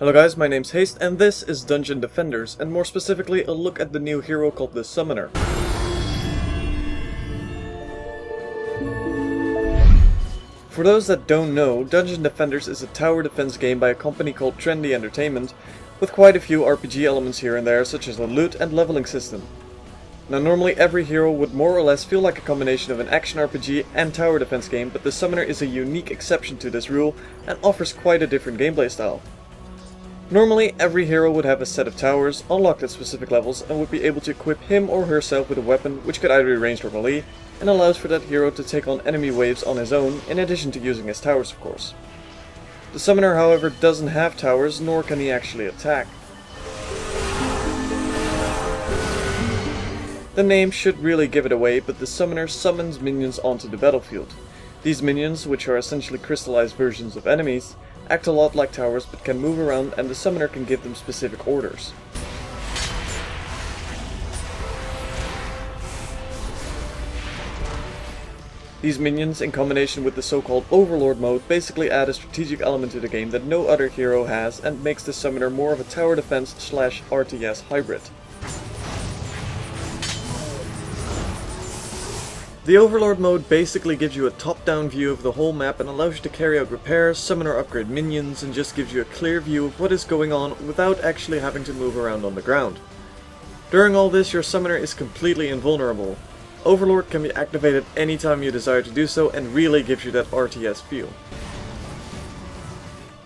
Hello guys, my name's Haste and this is Dungeon Defenders, and more specifically a look at the new hero called the Summoner. For those that don't know, Dungeon Defenders is a tower defense game by a company called Trendy Entertainment, with quite a few RPG elements here and there, such as a loot and leveling system. Now normally every hero would more or less feel like a combination of an action RPG and tower defense game, but the Summoner is a unique exception to this rule and offers quite a different gameplay style. Normally, every hero would have a set of towers, unlocked at specific levels, and would be able to equip him or herself with a weapon which could either be ranged or melee, and allows for that hero to take on enemy waves on his own, in addition to using his towers of course. The Summoner however doesn't have towers, nor can he actually attack. The name should really give it away, but the Summoner summons minions onto the battlefield. These minions, which are essentially crystallized versions of enemies, act a lot like towers but can move around, and the Summoner can give them specific orders. These minions, in combination with the so-called Overlord mode, basically add a strategic element to the game that no other hero has and makes the Summoner more of a tower defense / RTS hybrid. The Overlord mode basically gives you a top-down view of the whole map and allows you to carry out repairs, summon or upgrade minions, and just gives you a clear view of what is going on without actually having to move around on the ground. During all this, your Summoner is completely invulnerable. Overlord can be activated anytime you desire to do so and really gives you that RTS feel.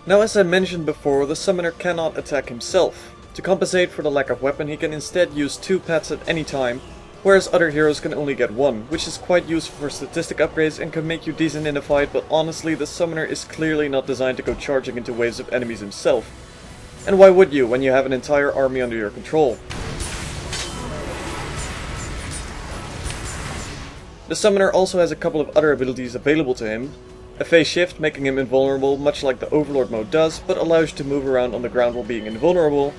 Now, as I mentioned before, the Summoner cannot attack himself. To compensate for the lack of weapon, he can instead use 2 pets at any time, whereas other heroes can only get 1, which is quite useful for statistic upgrades and can make you decent in a fight, but honestly the Summoner is clearly not designed to go charging into waves of enemies himself. And why would you, when you have an entire army under your control? The Summoner also has a couple of other abilities available to him. A phase shift, making him invulnerable much like the Overlord mode does, but allows you to move around on the ground while being invulnerable.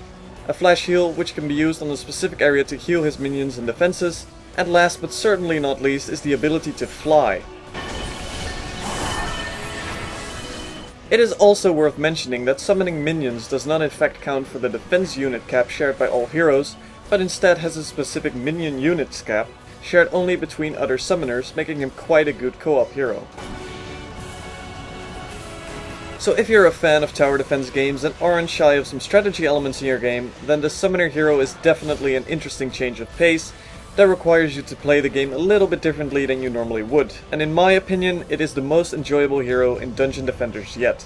A flash heal, which can be used on a specific area to heal his minions and defenses, and last but certainly not least is the ability to fly. It is also worth mentioning that summoning minions does not in fact count for the defense unit cap shared by all heroes, but instead has a specific minion units cap, shared only between other summoners, making him quite a good co-op hero. So if you're a fan of tower defense games and aren't shy of some strategy elements in your game, then the Summoner hero is definitely an interesting change of pace that requires you to play the game a little bit differently than you normally would, and in my opinion it is the most enjoyable hero in Dungeon Defenders yet.